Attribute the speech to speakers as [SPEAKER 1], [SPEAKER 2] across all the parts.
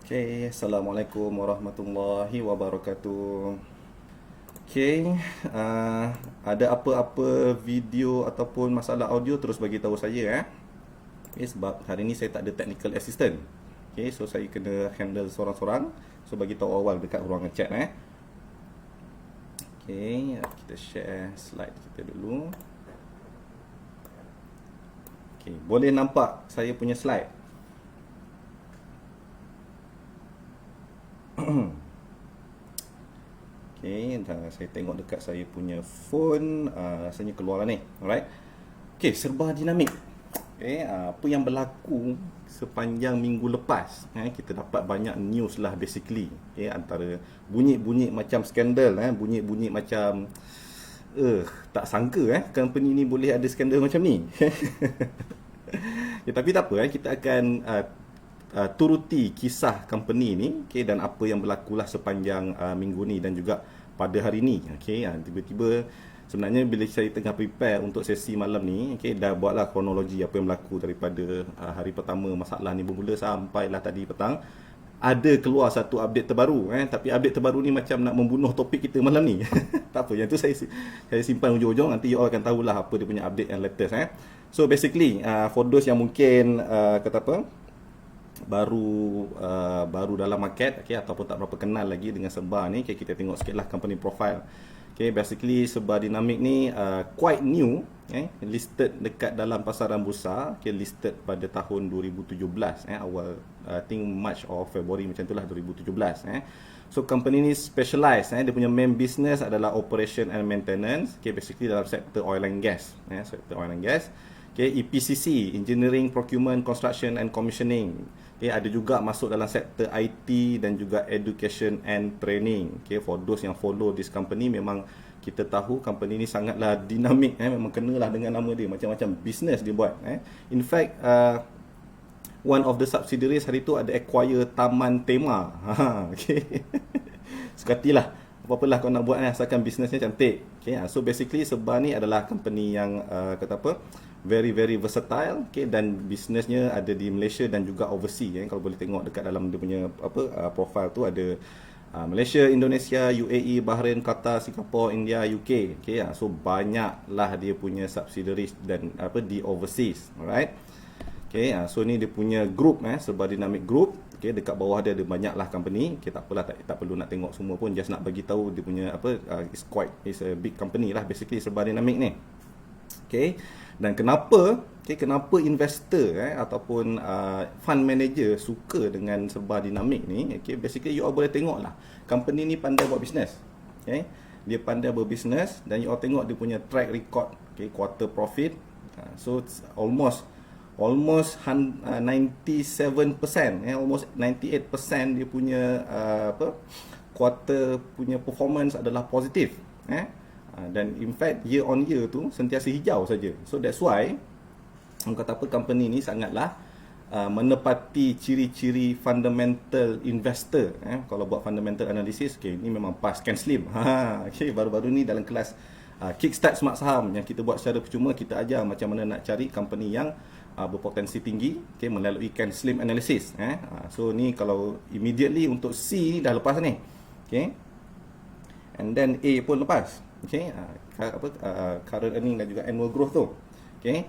[SPEAKER 1] Okay, Assalamualaikum warahmatullahi wabarakatuh. Okay, ada apa-apa video ataupun masalah audio terus bagi tahu saya. Okay, sebab hari ni saya tak ada technical assistant. Okay, so saya kena handle sorang-sorang. So bagi tahu awal dekat ruangan chat. Okay, kita share slide kita dulu. Okay, boleh nampak saya punya slide? Okay, saya tengok dekat saya punya phone, rasanya keluar lah ni. Alright. Okay, serba dinamik. Okay, apa yang berlaku sepanjang minggu lepas, kita dapat banyak news lah basically. Okay, antara bunyi-bunyi macam skandal, bunyi-bunyi macam tak sangka company ni boleh ada skandal macam ni. Ya, tapi tak apa, kita akan turuti kisah company ni, okay, dan apa yang berlakulah sepanjang minggu ni dan juga pada hari ni. Okay, tiba-tiba sebenarnya bila saya tengah prepare untuk sesi malam ni, okay, dah buatlah kronologi apa yang berlaku daripada hari pertama masalah ni bermula sampailah tadi petang. Ada keluar satu update terbaru, tapi update terbaru ni macam nak membunuh topik kita malam ni. Tak apa, yang tu saya simpan ujung-ujung, nanti you all akan tahulah apa dia punya update yang latest. So basically, for those yang mungkin kata apa, baru dalam market, okay, ataupun tak berapa kenal lagi dengan Serba ni, okay, kita tengok sikitlah company profile. Okay, basically Serba Dynamic ni quite new, listed dekat dalam pasaran bursa, okay, listed pada tahun 2017, awal I think March or February macam itulah 2017. So company ni specialized, dia punya main business adalah operation and maintenance, okay, basically dalam sektor oil and gas, sektor oil and gas. Okay, EPCC, Engineering, Procurement, Construction and Commissioning. Okay, ada juga masuk dalam sektor IT dan juga Education and Training. Okay, for those yang follow this company, memang kita tahu company ni sangatlah dinamik. Memang kenalah dengan nama dia, macam-macam business dia buat. In fact, one of the subsidiaries hari tu ada acquire Taman Tema. Okay. Sekatilah, apa-apalah kau nak buat, asalkan bisnesnya cantik. Okay, so basically Serba ni adalah company yang kata apa, very very versatile, okay, dan bisnesnya ada di Malaysia dan juga overseas. Kalau boleh tengok dekat dalam dia punya apa profile tu ada Malaysia, Indonesia, UAE, Bahrain, Qatar, Singapore, India, UK. Okay, so banyaklah dia punya subsidiaries dan apa di overseas. Alright. Okay, so ni dia punya group, Serba Dynamic Group. Okay, dekat bawah dia ada banyaklah company. Okay, tak apalah, tak perlu nak tengok semua pun, just nak bagi tahu dia punya apa, it's a big company lah basically Serba Dynamic ni. Okay, dan kenapa investor ataupun fund manager suka dengan Serba Dynamic ni? Okay, basically you all boleh tengok lah, company ni pandai buat business. Okay, dia pandai berbisnes dan you all tengok dia punya track record, okay, quarter profit. So almost 97%, almost 98% dia punya quarter punya performance adalah positif. Dan in fact year on year tu sentiasa hijau saja. So that's why orang kata apa, company ni sangatlah menepati ciri-ciri fundamental investor. Kalau buat fundamental analysis, okay, ni memang pas can slim. Okay, baru-baru ni dalam kelas Kickstart Smart Saham yang kita buat secara percuma, kita ajar macam mana nak cari company yang berpotensi tinggi, okay, melalui can slim analysis. So ni kalau immediately untuk C dah lepas ni, okay, and then A pun lepas. Okay, current earning dan juga annual growth tu. Okay,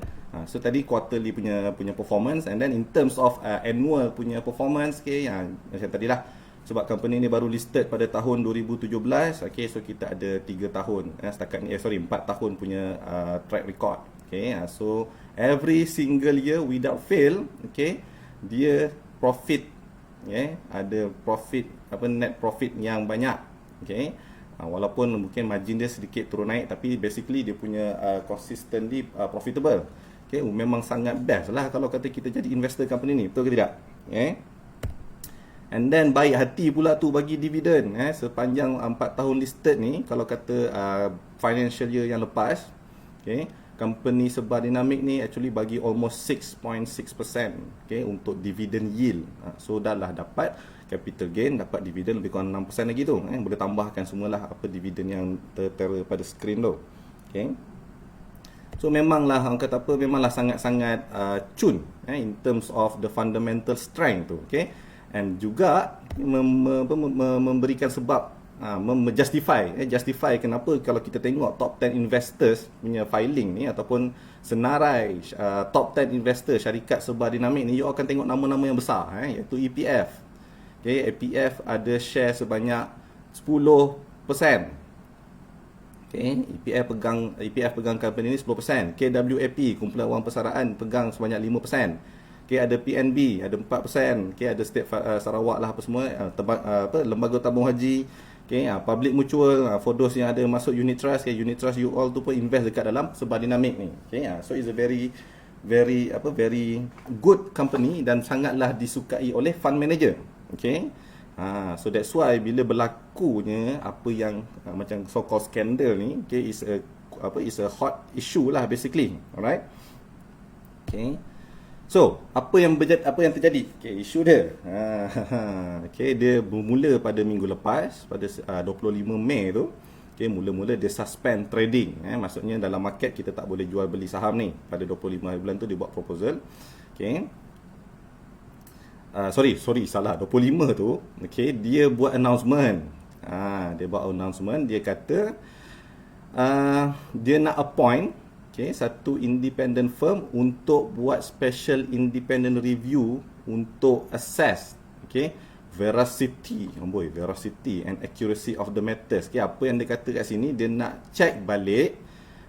[SPEAKER 1] so tadi quarterly punya performance, and then in terms of annual punya performance, okay, macam tadi lah, sebab company ni baru listed pada tahun 2017. Okay, so kita ada 3 tahun setakat ni, 4 tahun punya track record. Okay, so every single year without fail, okay, dia profit, ada profit, net profit yang banyak. Okay, walaupun mungkin margin dia sedikit turun naik, tapi basically dia punya consistently profitable. Okay, memang sangat best lah kalau kata kita jadi investor company ni, betul ke tidak? And then baik hati pula tu bagi dividen sepanjang 4 tahun listed ni. Kalau kata financial year yang lepas, okay, company Serba Dynamic ni actually bagi almost 6.6%, okay, untuk dividend yield. So dah lah dapat capital gain, dapat dividen lebih kurang 6% lagi tu. Boleh tambahkan semualah apa dividen yang tertera pada skrin tu. Okay, so memanglah orang kata apa, memanglah sangat-sangat cun in terms of the fundamental strength tu. Okay, and juga memberikan sebab, justify kenapa kalau kita tengok top 10 investors punya filing ni ataupun senarai top 10 investor syarikat Sebar Dinamik ni, you akan tengok nama-nama yang besar, iaitu EPF. Okay, EPF ada share sebanyak 10%. Okay, EPF pegang company ni 10%. KWAP, Kumpulan Wang Persaraan, pegang sebanyak 5%. Okay, ada PNB ada 4%. Okay, ada State Sarawak lah apa semua, lembaga tabung haji. Okay, Public Mutual, for those yang ada masuk unit trust, unit trust you all tu pun invest dekat dalam Sebar Dinamik ni. Okay, so it's a very good company dan sangatlah disukai oleh fund manager. Okay, so that's why bila berlakunya apa yang macam so called scandal ni, okay, is a hot issue lah basically. Alright. Okay. So, apa yang terjadi? Okay, isu dia. Okay, dia bermula pada minggu lepas, pada 25 Mei tu. Okay, mula-mula dia suspend trading. Maksudnya dalam market kita tak boleh jual beli saham ni. Pada 25 hari bulan tu dia buat proposal. Okay. Salah. 25 tu, okay, dia buat announcement. Dia kata dia nak appoint, okay, satu independent firm untuk buat special independent review untuk assess, okay, veracity and accuracy of the matters. Okay, apa yang dia kata kat sini, dia nak check balik,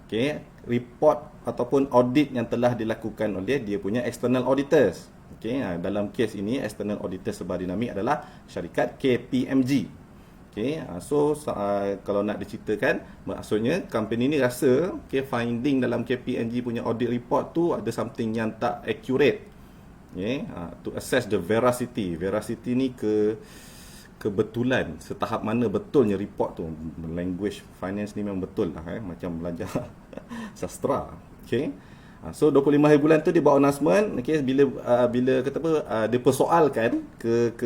[SPEAKER 1] okay, report ataupun audit yang telah dilakukan oleh dia punya external auditors. Okay, dalam kes ini external auditor Sebar Dinamik adalah syarikat KPMG. Okay, so kalau nak diceritakan, maksudnya company ni rasa, okay, finding dalam KPMG punya audit report tu ada something yang tak accurate. Okay, to assess the veracity ni kebetulan, setahap mana betulnya report tu. Language finance ni memang betul lah, macam belajar sastra. Okay, so 25 hari bulan tu dia buat announcement, okay, bila kata apa, dia persoalkan ke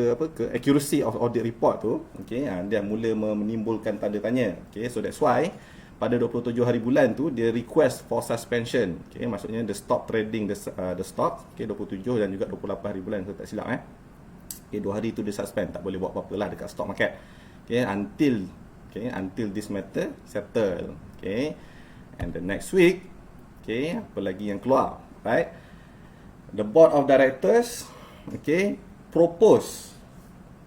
[SPEAKER 1] accuracy of audit report tu, okay, dia mula menimbulkan tanda tanya. Okay, so that's why pada 27 hari bulan tu dia request for suspension. Okay, maksudnya the stop trading the stock. Okay, 27 dan juga 28 hari bulan, saya tak silap. Okay, 2 hari tu dia suspend, tak boleh buat apa-apa lah dekat stock market. Okay, until this matter settle. Okay, and the next week, okay, apa lagi yang keluar, right? The board of directors, okay, propose,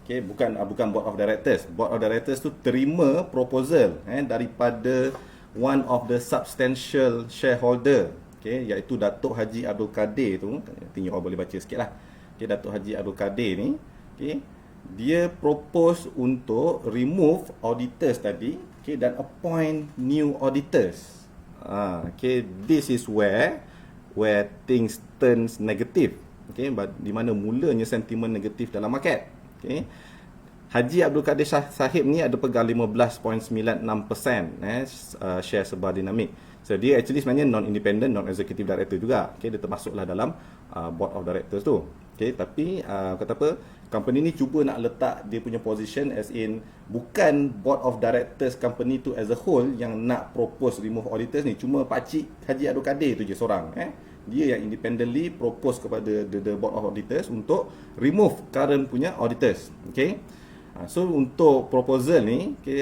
[SPEAKER 1] okay, bukan board of directors. Board of directors tu terima proposal daripada one of the substantial shareholder, okay, iaitu Datuk Haji Abdul Kadir tu. Tengok orang boleh baca sikit lah. Okay, Datuk Haji Abdul Kadir ni, okay, dia propose untuk remove auditors tadi, okay, dan appoint new auditors. Okay, this is where things turns negative. Okay, di mana mulanya sentimen negatif dalam market. Okay, Haji Abdul Kadir Sahib ni ada pegang 15.96% share Sebar Dinamik. So dia actually sebenarnya non-independent, non-executive director juga. Okay, dia termasuklah dalam board of directors tu. Okay, tapi kata apa, company ni cuba nak letak dia punya position as in bukan board of directors company tu as a whole yang nak propose remove auditors ni, cuma Pakcik Haji Abdul Kadir tu je seorang. Dia yang independently propose kepada the board of auditors untuk remove current punya auditors. Okay, so untuk proposal ni, okay,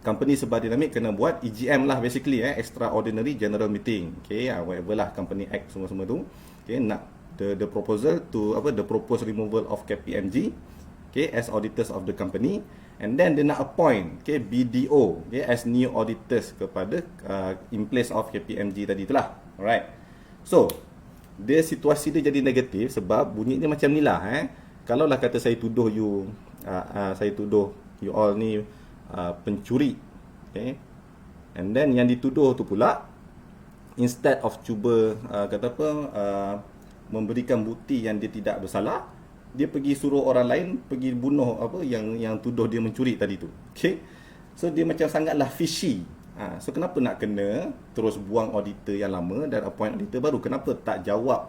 [SPEAKER 1] company Sebar Dinamik kena buat EGM lah basically, extraordinary general meeting. Okay, whatever lah company act semua-semua tu. Okay, nak the proposal to the proposed removal of KPMG, okay, as auditors of the company, and then dia nak appoint, okay, BDO, okay, as new auditors kepada in place of KPMG tadi itulah. Alright, so dia situasi dia jadi negatif sebab bunyi dia macam ni lah. Kalau lah kata saya tuduh you all ni pencuri, okay, and then yang dituduh tu pula, instead of cuba memberikan bukti yang dia tidak bersalah, dia pergi suruh orang lain pergi bunuh yang tuduh dia mencuri tadi tu. Okay, so dia macam sangatlah fishy. So kenapa nak kena terus buang auditor yang lama dan appoint auditor baru? Kenapa tak jawab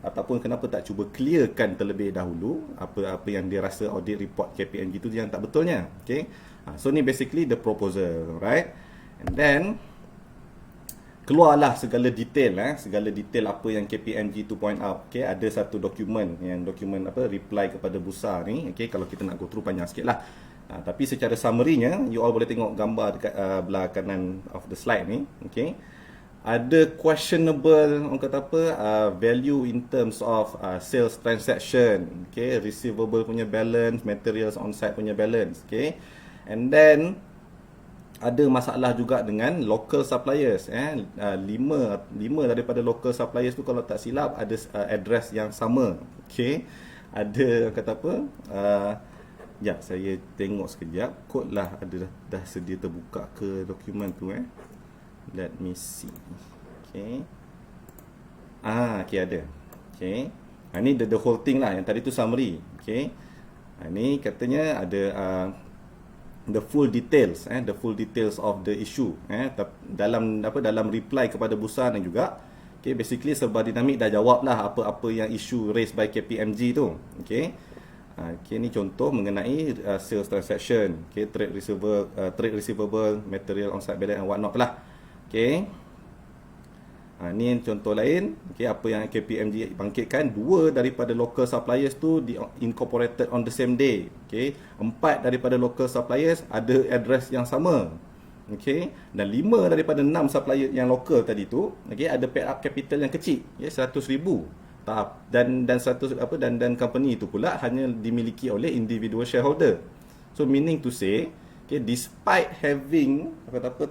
[SPEAKER 1] ataupun kenapa tak cuba clearkan terlebih dahulu apa yang dia rasa audit report KPMG tu yang tak betulnya? Okay, so ni basically the proposal, right? And then keluarlah segala detail segala detail apa yang KPMG tu point out. Okey, ada satu dokumen yang dokumen apa reply kepada bursa ni. Okey, kalau kita nak go through panjang sikitlah. Tapi secara summary-nya, you all boleh tengok gambar dekat belah kanan of the slide ni. Okey, ada questionable orang kata apa value in terms of sales transaction. Okey, receivable punya balance, materials on site punya balance. Okey, and then ada masalah juga dengan local suppliers. Lima daripada local suppliers tu kalau tak silap ada address yang sama. Okey, ada kata apa saya tengok sekejap. Kod lah ada dah sedia terbuka ke dokumen tu Let me see. Okey. Okey, ada. Okey. Ni the whole thing lah. Yang tadi tu summary. Okey. Ni katanya ada the full details of the issue dalam reply kepada bursa ni juga. Okay, basically Serba Dinamik dah jawab lah apa-apa yang isu raised by KPMG tu. Okay, ni contoh mengenai sales transaction, trade receivable, material on site balance and what not lah. Okay, ni contoh lain. Okay, apa yang KPMG bangkitkan, 2 daripada local suppliers tu di incorporated on the same day. Okay, 4 daripada local suppliers ada address yang sama. Okay, dan 5 daripada 6 supplier yang local tadi tu, okay, ada paid up capital yang kecil, 100,000 tahap, dan 100 dan company itu pula hanya dimiliki oleh individual shareholder. So meaning to say, okay, despite having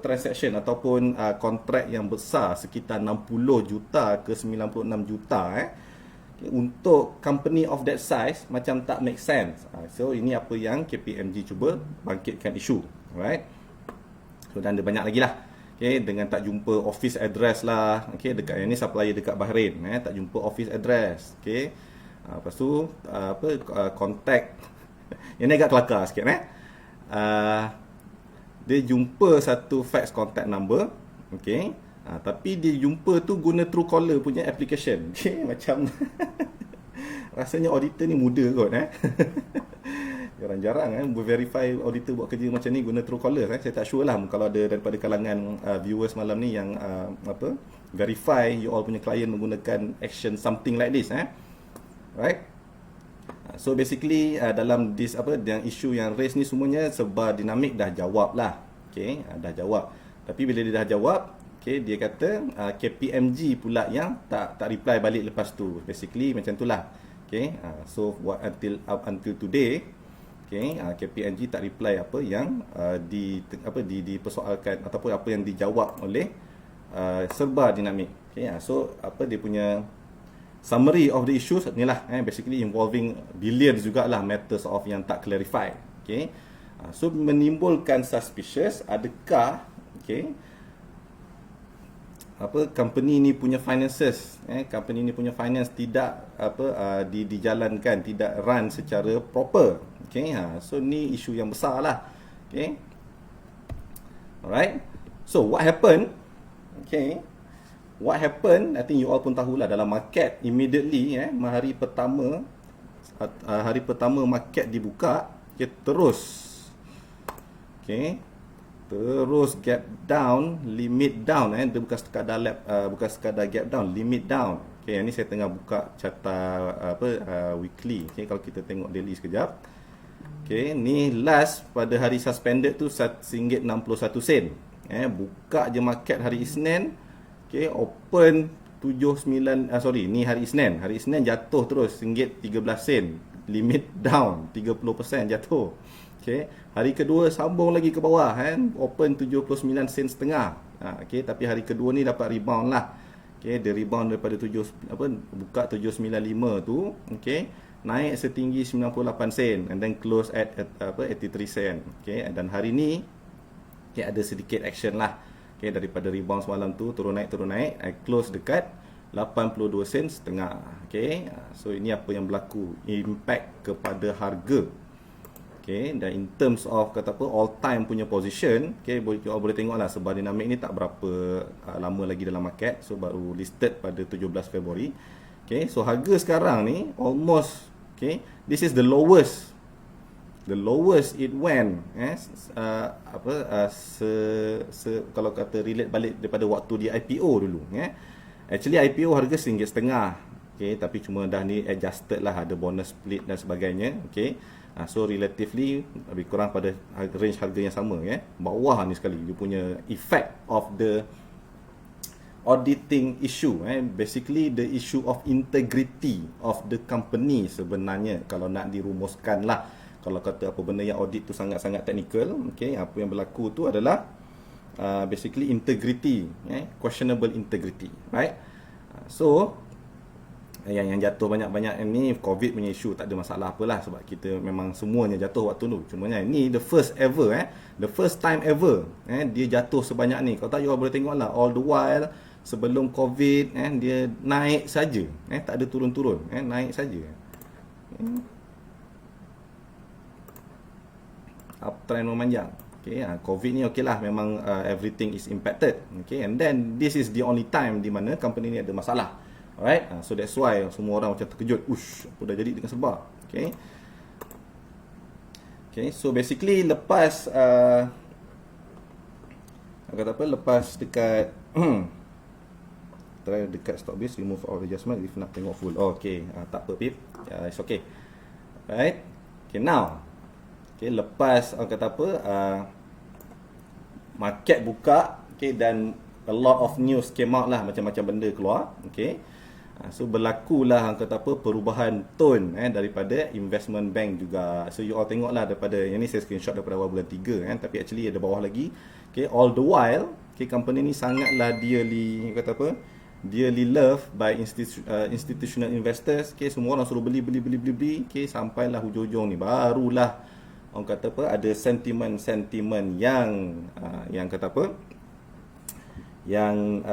[SPEAKER 1] transaction ataupun kontrak yang besar sekitar 60 juta ke 96 juta untuk company of that size macam tak make sense. So ini apa yang KPMG cuba bangkitkan isu, right? So dan ada banyak lagi lah. Okay, dengan tak jumpa office address lah. Okay, dekat yang ni supplier dekat Bahrain, tak jumpa office address. Okay, lepas tu contact yang ni agak kelakar sikit. Dia jumpa satu fax contact number. Okay, tapi dia jumpa tu guna Truecaller punya application. Okay, macam rasanya auditor ni muda kot. Jarang-jarang verify auditor buat kerja macam ni guna Truecaller. Saya tak sure lah kalau ada daripada kalangan viewers malam ni yang verify you all punya client menggunakan action something like this. Right? So basically dalam this yang isu yang raise ni semuanya Serba Dinamik dah jawab lah. Okay, dah jawab. Tapi bila dia dah jawab, okay, dia kata KPMG pula yang tak reply balik lepas tu. Basically macam itulah. Okay, so until today, okay, KPMG tak reply apa yang dipersoalkan ataupun apa yang dijawab oleh Serba Dinamik. Okay, so dia punya summary of the issues ni lah, basically involving billions jugalah matters of yang tak clarify. Okay, so menimbulkan suspicious adakah company ni punya finances, company ni punya finance tidak dijalankan, tidak run secara proper. Okay, so ni isu yang besar lah. Okay, alright. So what happened? Okay, what happened? I think you all pun tahulah dalam market immediately, hari pertama market dibuka, okay, terus gap down, limit down. Dia bukan sekadar gap down, limit down. Okay, yang ni saya tengah buka carta weekly. Okay, kalau kita tengok daily sekejap. Okay, ni last pada hari suspended tu RM1.61. Buka je market hari Isnin. Okay, open 79 ni hari Isnin. Hari Isnin jatuh terus RM1.13. Limit down 30% jatuh. Okay, hari kedua sambung lagi ke bawah, open 79 sen setengah. Okay, tapi hari kedua ni dapat rebound lah. Okay, dia rebound daripada buka 795 tu, okay, naik setinggi 98 sen and then close at 83 sen. Okay, dan hari ni okay, ada sedikit action lah. Okay, daripada rebound semalam tu turun naik, close dekat 82 sen setengah. Okay, so ini apa yang berlaku, impact kepada harga. Okay, dan in terms of all time punya position, okay, boleh tengoklah Serba Dinamik ni tak berapa lama lagi dalam market. So baru listed pada 17 Februari. Okay, so harga sekarang ni almost, okay, this is the lowest the lowest it went, kalau kata relate balik daripada waktu dia IPO dulu, actually IPO harga RM1.5, okay, tapi cuma dah ni adjusted lah, ada bonus split dan sebagainya, okay. So relatively lebih kurang pada range harga yang sama, bawah ni sekali dia punya effect of the auditing issue, basically the issue of integrity of the company sebenarnya, kalau nak dirumuskan lah, kalau kata apa benda yang audit tu sangat-sangat technical, okay, apa yang berlaku tu adalah basically integrity, questionable integrity, right? So yang jatuh banyak-banyak ni COVID punya isu, tak ada masalah apalah, sebab kita memang semuanya jatuh waktu tu. Cumanya ni the first ever, the first time ever, dia jatuh sebanyak ni. Kalau tak, you all boleh tengok lah, all the while sebelum COVID, dia naik saja, tak ada turun-turun, naik saja. Uptrend memanjang. Okay, COVID ni okey lah, memang everything is impacted. Okay, and then this is the only time di mana company ni ada masalah. Alright, so that's why semua orang macam terkejut. Ush, apa dah jadi dengan Sebah? Okay. Okay, so basically lepas kata apa? Lepas dekat try dekat stop base, remove all adjustment if nak tengok full. Oh, okay, tak apa pip. It's okay. Right. Okay, now. Okay, lepas kata apa? Market buka, okay, dan a lot of news came out lah, macam-macam benda keluar, okay. So berlakulah kata apa, perubahan tone daripada investment bank juga. So you all tengok lah daripada yang ni, saya screenshot daripada awal bulan 3, tapi actually ada bawah lagi. Okay, all the while, okay, company ni sangatlah dearly kata apa, dearly loved by institutional investors. Okay, semua orang suruh beli. Okay, sampailah hujung-hujung ni barulah orang kata apa, ada sentimen-sentimen yang kata apa, yang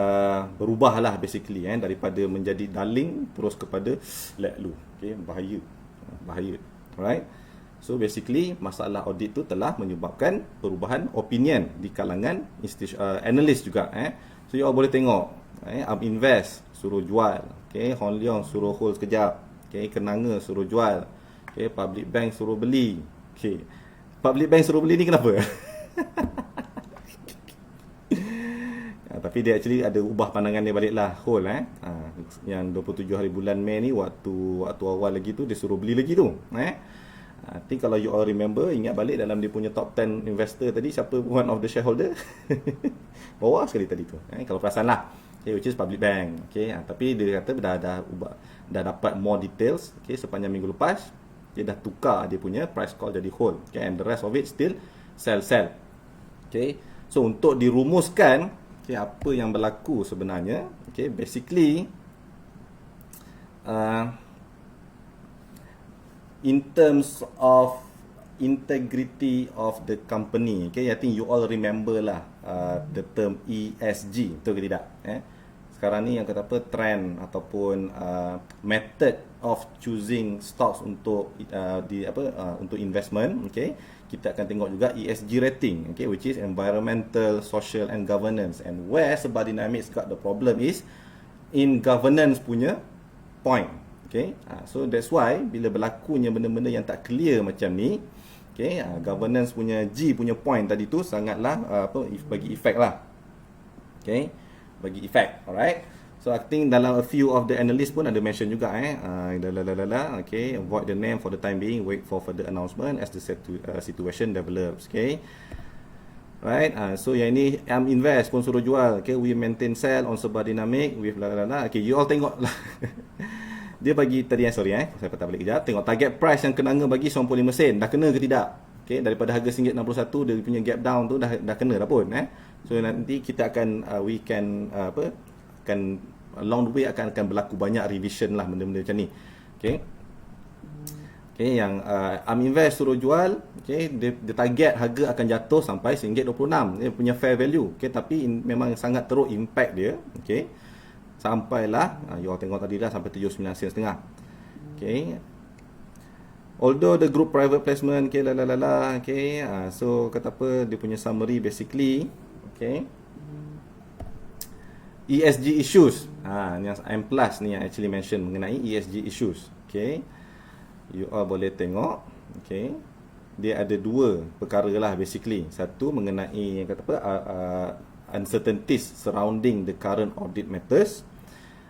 [SPEAKER 1] berubah lah basically, daripada menjadi darling terus kepada let lu. Okay, bahaya. Alright, so basically masalah audit tu telah menyebabkan perubahan opinion di kalangan analyst juga. So you all boleh tengok, Am Invest suruh jual, okay, Hon Leong suruh hold sekejap, okay, Kenanga suruh jual, okay, Public Bank suruh beli. Okay, Public Bank suruh beli ni kenapa? Tapi dia actually ada ubah pandangan dia balik lah, hold yang 27 hari bulan Mei ni, waktu awal lagi tu dia suruh beli lagi tu. I think kalau you all remember, ingat balik dalam dia punya top 10 investor tadi, siapa one of the shareholder? Bawah sekali tadi tu, kalau perasan lah, okay, which is Public Bank. Okay, tapi dia kata dah dapat more details, okay, sepanjang minggu lepas dia dah tukar dia punya price call jadi hold, okay, and the rest of it still sell. Okay, so untuk dirumuskan, okay, apa yang berlaku sebenarnya, okay, basically in terms of integrity of the company, okay, I think you all remember lah the term ESG, betul ke tidak? Sekarang ni yang kata apa, trend ataupun method of choosing stocks untuk untuk investment, okay. Kita akan tengok juga ESG rating, okay, which is environmental, social and governance. And where Sebah Dynamics got the problem is in governance punya point, okay. So that's why bila berlakunya benda-benda yang tak clear macam ni, okay, governance punya G punya point tadi tu sangatlah bagi efek lah, okay, bagi efek. Alright, so I think dalam a few of the analysts pun ada mention juga, okay, avoid the name for the time being, wait for further announcement as the situation develops, okay. Right, so yang ini Am Invest pun suruh jual, okay, we maintain sell on Sebah Dynamic with okay, you all tengok lah. Dia bagi tadi, saya patah balik kejap, tengok target price yang Kenanga bagi 95 sen, dah kena ke tidak? Okay, daripada harga RM1.61 dia punya gap down tu dah kena dah pun, So nanti kita akan akan along the way akan berlaku banyak revision lah, benda-benda macam ni. Okay, okay, yang Am Invest suruh jual, okay, dia target harga akan jatuh sampai RM1.26, dia punya fair value, okay, tapi memang sangat teruk impact dia, okay, sampailah you all tengok tadi dah sampai 79 sen setengah. Okay, although the group private placement, okay, okay, so kata apa, dia punya summary basically, okay, ESG issues, yang M plus ni yang actually mention mengenai ESG issues, okay, you all boleh tengok, okay, dia ada dua perkara lah basically. Satu mengenai yang kata apa, uncertainties surrounding the current audit matters.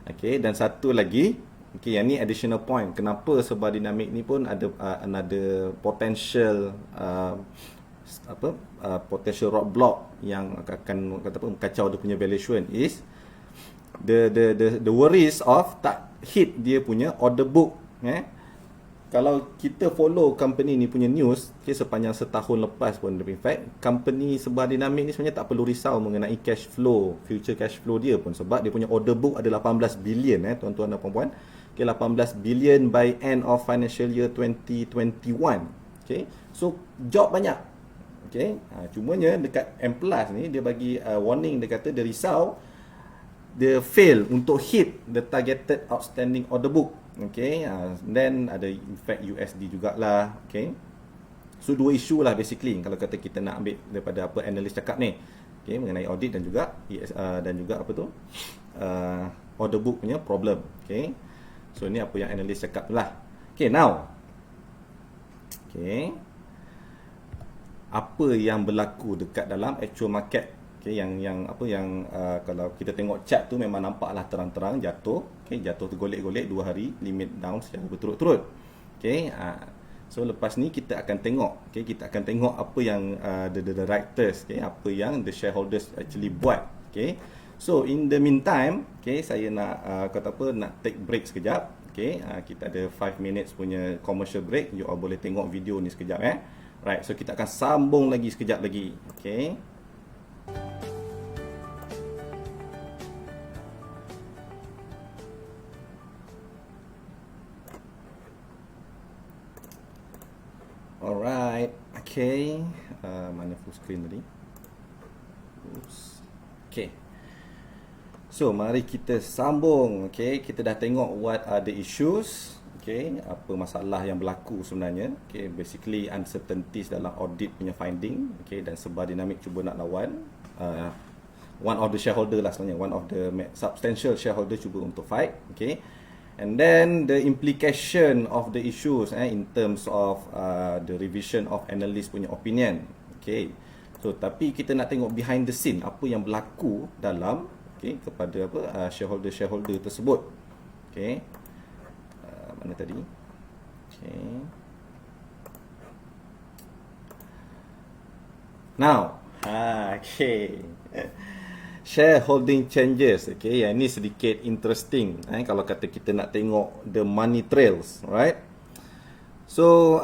[SPEAKER 1] Okay, dan satu lagi, okay, yang ni additional point. Kenapa Serba Dynamic ni pun ada another potential potential roadblock yang akan kata apa, kacau dia punya valuation is the worries of tak hit dia punya order book. Kalau kita follow company ni punya news, okay, sepanjang setahun lepas pun, in fact, company Serba Dynamic ni sebenarnya tak perlu risau mengenai cash flow, future cash flow dia pun, sebab dia punya order book ada 18 billion tuan-tuan dan puan-puan. Okay, 18 billion by end of financial year 2021. Okay, so job banyak. Okay, cumanya dekat M+ ni dia bagi warning, dia kata dia risau dia fail untuk hit the targeted outstanding order book. Okay, then ada effect USD jugalah. Okay, so dua isu lah basically kalau kata kita nak ambil daripada apa analis cakap ni. Okay, mengenai audit dan juga apa tu order book punya problem. Okay, so ni apa yang analis cakap tu lah. Okay, now, okay, apa yang berlaku dekat dalam actual market? Okay, yang kalau kita tengok chart tu memang nampaklah terang-terang jatuh. Okay, jatuh tergolek-golek 2 hari, limit down secara berturut-turut. Okay, so lepas ni kita akan tengok, okay, kita akan tengok apa yang the directors, okay, apa yang the shareholders actually buat. Okay, so in the meantime, okay, saya nak nak take break sekejap. Okay, kita ada 5 minutes punya commercial break. You all boleh tengok video ni sekejap. Right, so kita akan sambung lagi sekejap lagi. Okay. Alright, okay. Mana full screen tadi? Oops. Okay. So, mari kita sambung. Okay, kita dah tengok what are the issues. Okay, apa masalah yang berlaku sebenarnya. Okay, basically uncertainties dalam audit punya finding. Okay, dan Serba Dynamic cuba nak lawan. One of the shareholder lah sebenarnya. One of the substantial shareholder cuba untuk fight. Okay. And then the implication of the issues in terms of the revision of analyst punya opinion. Okay. So tapi kita nak tengok behind the scene apa yang berlaku dalam kepada shareholder tersebut. Okay. Mana tadi? Okay. Now, okay. Shareholding changes. Okay, yang ni sedikit interesting kalau kata kita nak tengok the money trails, right? So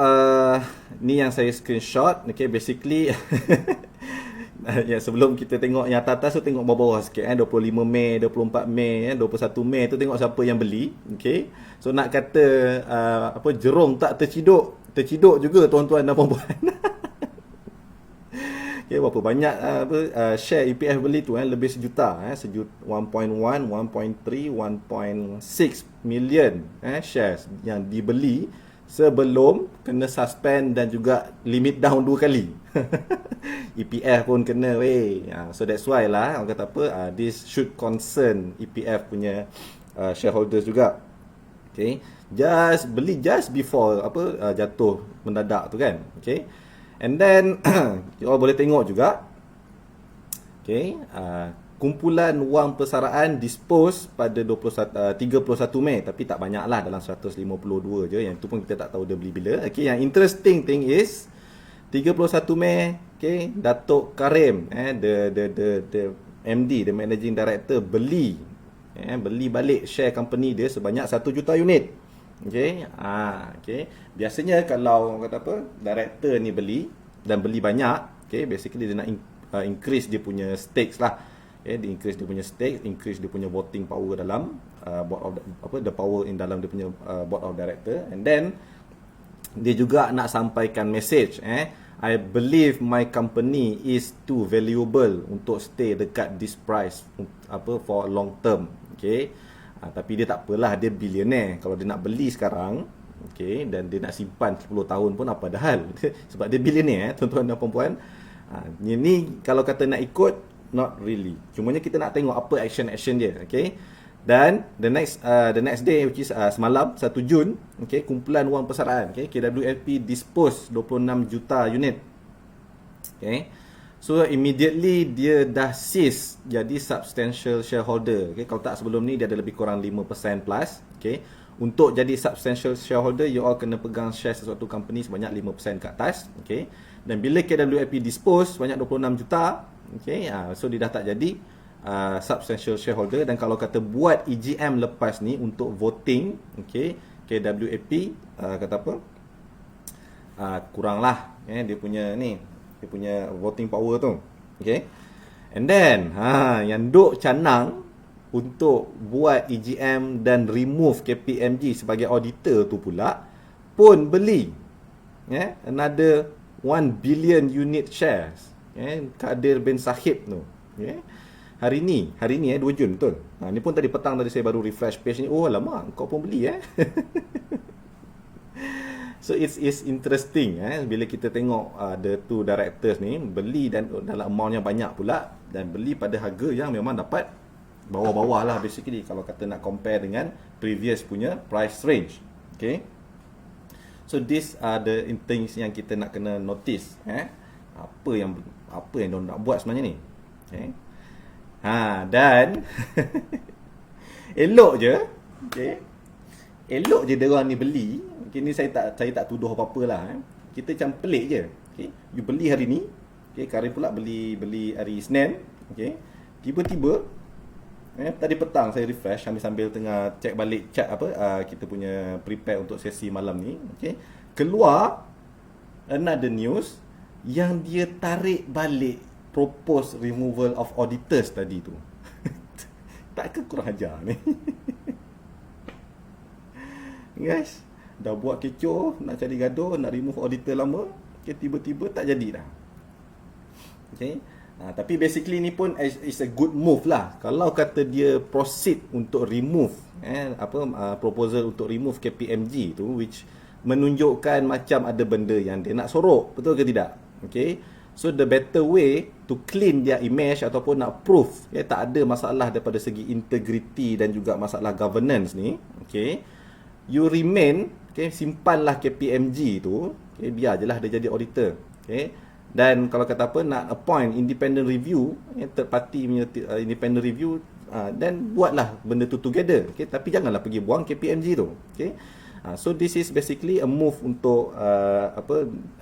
[SPEAKER 1] ni yang saya screenshot. Okay, basically ya, sebelum kita tengok yang atas tu, tengok bawah-bawah sikit 25 Mei, 24 Mei, 21 Mei tu tengok siapa yang beli. Okay, so nak kata jerung tak terciduk juga tuan-tuan dan puan-puan. Okay, berapa banyak share EPF beli tu lebih sejuta, 1.1, 1.3, 1.6 million shares yang dibeli sebelum kena suspend dan juga limit down 2 kali. EPF pun kena so that's why lah orang kata this should concern EPF punya shareholders juga. Okay, beli just before jatuh mendadak tu kan. Okay. And then you all boleh tengok juga, okay, kumpulan wang persaraan dispose pada 31 Mei, tapi tak banyak lah, dalam 152 je. Yang tu pun kita tak tahu dia beli bila. Okay, yang interesting thing is 31 Mei, okay, Datuk Karim, the MD, the Managing Director beli balik share company dia sebanyak 1 juta unit. Okay, okay. Biasanya kalau orang kata director ni beli dan beli banyak, okay, basically dia nak increase dia punya stakes lah. Okay, dia increase dia punya stakes, increase dia punya voting power dalam board of the power in dalam dia punya board of director. And then dia juga nak sampaikan message, I believe my company is too valuable untuk stay dekat this price for long term. Okay. Tapi dia tak apalah, dia billionaire. Kalau dia nak beli sekarang, okay, dan dia nak simpan 10 tahun pun apa dah hal. Sebab dia billionaire, tuan-tuan dan puan-puan. Ini kalau kata nak ikut, not really. Cumanya kita nak tengok apa action dia. Okay. Dan the next day, which is semalam 1 Jun, okay, kumpulan wang persaraan, okay, KWLP dispose 26 juta unit. Okay. So immediately dia dah cease jadi substantial shareholder. Okay, kalau tak sebelum ni dia ada lebih kurang 5% plus. Okay. Untuk jadi substantial shareholder, you all kena pegang share sesuatu company sebanyak 5% ke atas. Okay. Dan bila KWLP dispose sebanyak 26 juta, okay, so dia dah tak jadi substantial shareholder. Dan kalau kata buat EGM lepas ni untuk voting, okay, KWLP kata apa, kurang lah, dia punya ni, dia punya voting power tu. Okay. And then yang duk canang untuk buat EGM dan remove KPMG sebagai auditor tu pula pun beli another 1 billion unit shares, Kadir bin Sahib tu. Hari ni 2 Jun betul. Ni pun tadi petang tadi saya baru refresh page ni. Oh alamak, kau pun beli So it's interesting bila kita tengok the two directors ni beli dan dalam amount yang banyak pula, dan beli pada harga yang memang dapat bawah-bawah lah basically kalau kata nak compare dengan previous punya price range. Okay. So these are the things yang kita nak kena notice. Apa yang diorang nak buat sebenarnya ni. Okay. Dan elok je. Okay. Elok je diorang ni beli. Okay, ni saya tak tuduh apa-apa lah. Kita macam pelik je. Okay. You beli hari ni. Okay, Karim pula beli hari Isnin. Okay. Tiba-tiba tadi petang saya refresh sambil tengah check balik chat kita punya prepare untuk sesi malam ni. Okay. Keluar another news yang dia tarik balik propose removal of auditors tadi tu. Takkan kurang ajar ni. Guys, dah buat kecoh, nak cari gaduh, nak remove auditor lama, okay, tiba-tiba tak jadi dah. Okay. Tapi basically ni pun is a good move lah. Kalau kata dia proceed untuk remove proposal untuk remove KPMG tu, which menunjukkan macam ada benda yang dia nak sorok, betul ke tidak? Okay. So the better way to clean their image ataupun nak proof tak ada masalah daripada segi integrity dan juga masalah governance ni, okay, you remain, okay, simpanlah KPMG tu, okay, biar je lah dia jadi auditor. Okay. Dan kalau kata apa, nak appoint independent review, third party punya independent review, dan buatlah benda tu together. Okay. Tapi janganlah pergi buang KPMG tu. Okay. So this is basically a move untuk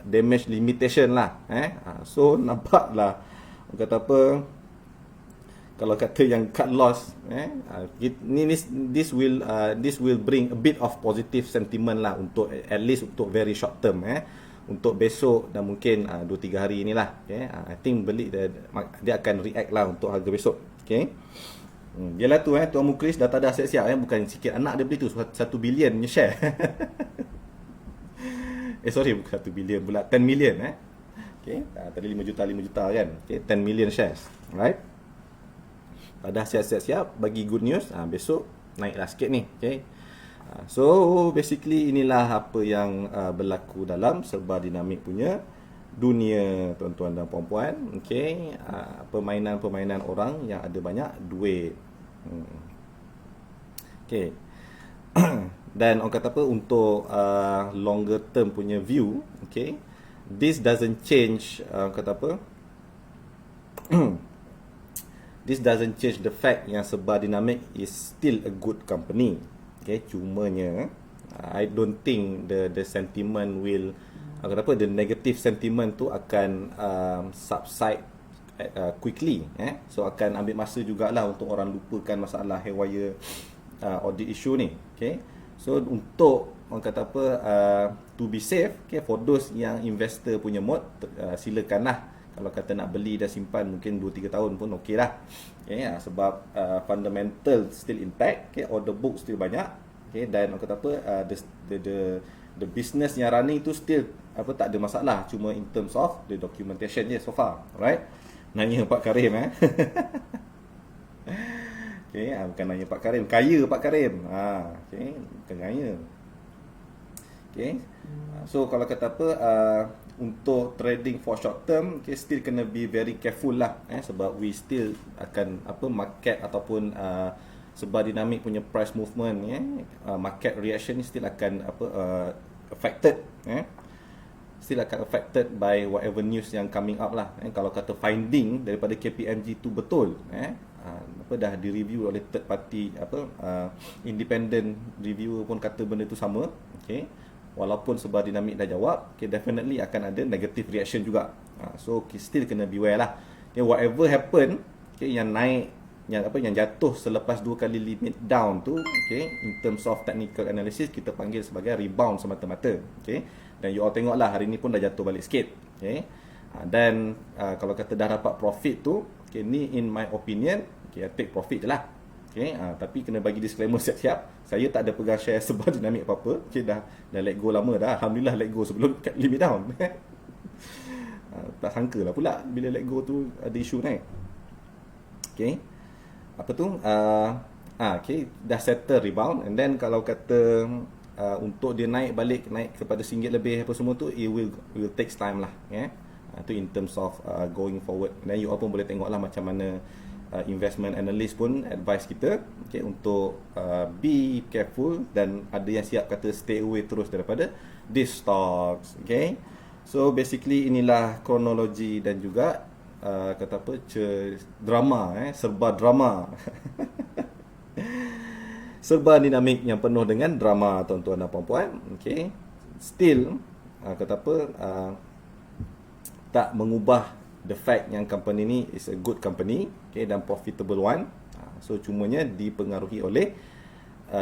[SPEAKER 1] damage limitation lah. So nampaklah kata apa, kalau kata yang cut loss, this will bring a bit of positive sentiment lah untuk at least untuk very short term. Untuk besok dan mungkin 2-3 hari inilah. Okay. I think beli dia akan react lah untuk harga besok. Okay. Yalah tu Tuan Mukris dah tak ada siap-siap bukan sikit anak dia beli tu 1 bilion punya share. Sorry, bukan 1 bilion pula, 10 million Okay. Tadi 5 juta kan. Okay, 10 million shares. Alright. Dah siap-siap bagi good news, besok naiklah sikit ni. Okay. So basically inilah apa yang berlaku dalam serba dinamik punya dunia, tuan-tuan dan puan-puan. Okay. Permainan-permainan orang yang ada banyak duit. Okay. Dan orang kata apa, untuk longer term punya view, okay, this doesn't change kata apa this doesn't change the fact yang Serba Dynamic is still a good company. Okay, cumanya I don't think the sentiment will kata apa, the negative sentiment tu akan subside quickly. So akan ambil masa jugalah untuk orang lupakan masalah haywire audit issue ni. Okay. So untuk orang kata apa, to be safe, okay, for those yang investor punya mode, silakanlah. Kalau kata nak beli dan simpan mungkin 2-3 tahun pun okey lah. Okay, sebab fundamental still intact, okay, order book still banyak, okay, dan orang kata apa, the business yang running tu still apa, tak ada masalah, cuma in terms of the documentation je so far. Alright. Nanya Pak Karim okay, bukan nanya Pak Karim, kaya Pak Karim. Okay, bukan nanya. Okay. So kalau kata apa, untuk trading for short term, okay, still kena be very careful lah, sebab we still akan apa, market ataupun sebab dinamik punya price movement market reaction ni still akan affected still akan affected by whatever news yang coming up lah. Kalau kata finding daripada KPMG tu betul, dah di-review oleh third party independent reviewer pun kata benda tu sama, okay, walaupun sebab dinamik dah jawab, okay, definitely akan ada negative reaction juga. So still kena beware lah. Okay, whatever happen, okay, yang naik, yang jatuh selepas 2 kali limit down tu, okay, in terms of technical analysis kita panggil sebagai rebound semata-mata, okay. Dan you all tengoklah hari ni pun dah jatuh balik sikit, okay. Dan kalau kata dah dapat profit tu, okay, ni in my opinion, okay, take profit je lah, okay. Tapi kena bagi disclaimer siap-siap, saya tak ada pegang share sebab dinamik apa-apa, okay, dah let go lama dah, alhamdulillah let go sebelum limit down. Tak sangka lah pula bila let go tu ada isu naik, okay. Apa tu, okay, dah settle rebound, and then kalau kata untuk dia naik balik, naik kepada RM1 lebih apa semua tu, it will takes time lah, tu in terms of going forward. Dan you all pun boleh tengok lah macam mana investment analyst pun advise kita, okay, untuk be careful, dan ada yang siap kata stay away terus daripada these stocks, okay. So basically inilah kronologi dan juga kata apa, drama, serba drama. Serba dinamik yang penuh dengan drama, tuan-tuan dan puan-puan, okay. Still kata apa, tak mengubah the fact yang company ni is a good company, okay, dan profitable one. So cumanya dipengaruhi oleh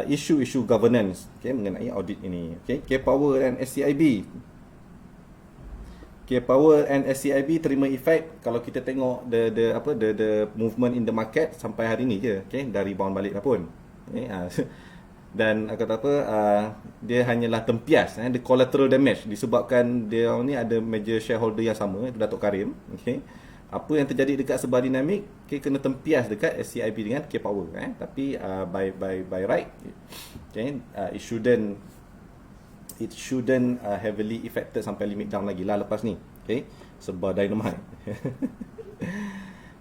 [SPEAKER 1] isu-isu governance, okay, mengenai audit ini, okay. K-Power dan SCIB, K-Power and SCIB terima efek kalau kita tengok the movement in the market sampai hari ni je, okay, dah rebound balik dah pun, okay. Dan kata apa, dia hanyalah tempias, the collateral damage disebabkan dia ni ada major shareholder yang sama, itu Datuk Karim, okay. Apa yang terjadi dekat Sebar Dinamik, okay, kena tempias dekat SCIB dengan K-Power, tapi by right, okay, it shouldn't heavily affected sampai limit down lagi lah lepas ni, okay, sebab dynamite.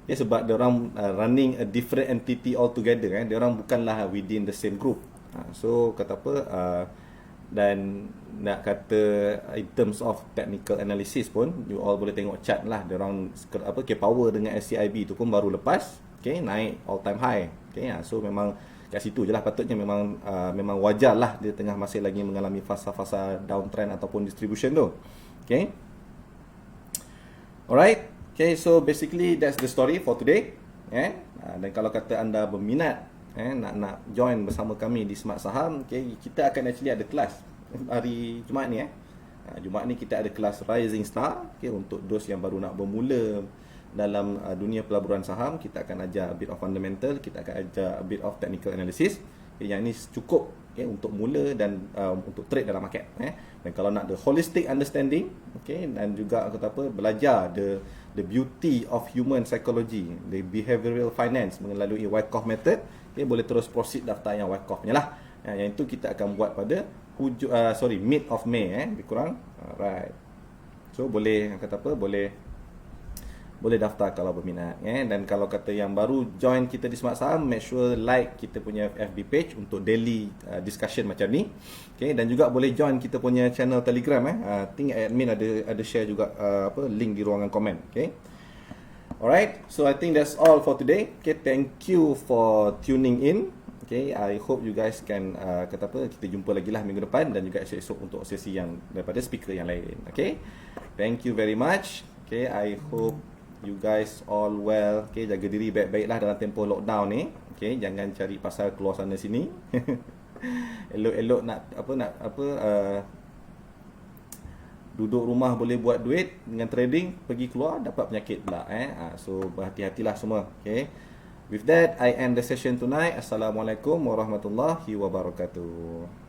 [SPEAKER 1] Okay, sebab dia orang running a different entity altogether, dia orang bukanlah within the same group. So kata apa, dan nak kata in terms of technical analysis pun you all boleh tengok chart lah, dia orang apa, K-Power dengan SCIB tu pun baru lepas, okay, naik all time high, okay. So memang kat situ je lah patutnya, memang wajar lah dia tengah masih lagi mengalami fasa-fasa downtrend ataupun distribution tu, okay. Alright, okay, so basically that's the story for today, dan kalau kata anda berminat nak join bersama kami di Smart Saham, okay, kita akan actually ada kelas hari Jumaat ni, Jumaat ni kita ada kelas Rising Star, okay, untuk those yang baru nak bermula dalam dunia pelaburan saham. Kita akan ajar a bit of fundamental, kita akan ajar a bit of technical analysis, okay, yang ni cukup, okay, untuk mula dan untuk trade dalam market, Dan kalau nak the holistic understanding, okay, dan juga kata apa, belajar the beauty of human psychology, the behavioral finance melalui Wyckoff method, okay, boleh terus proceed daftar yang Wyckoff nya lah. Yang itu kita akan buat pada mid of May, lebih kurang. Alright. So boleh kata apa, boleh daftar kalau berminat, Dan kalau kata yang baru join kita di Smart Saham, make sure like kita punya FB page untuk daily discussion macam ni, okay. Dan juga boleh join kita punya channel Telegram, think admin ada share juga link di ruangan komen, okay. Alright, so I think that's all for today, okay. Thank you for tuning in, okay. I hope you guys can kata apa, kita jumpa lagi lah minggu depan, dan juga esok-esok untuk sesi yang daripada speaker yang lain, okay. Thank you very much, okay. I hope you guys all well, okay. Jaga diri baik-baik lah dalam tempoh lockdown ni, okay. Jangan cari pasal keluar sana sini. Elok-elok nak duduk rumah boleh buat duit dengan trading, pergi keluar dapat penyakit pula, So berhati-hatilah semua, okay. With that, I end the session tonight. Assalamualaikum warahmatullahi wabarakatuh.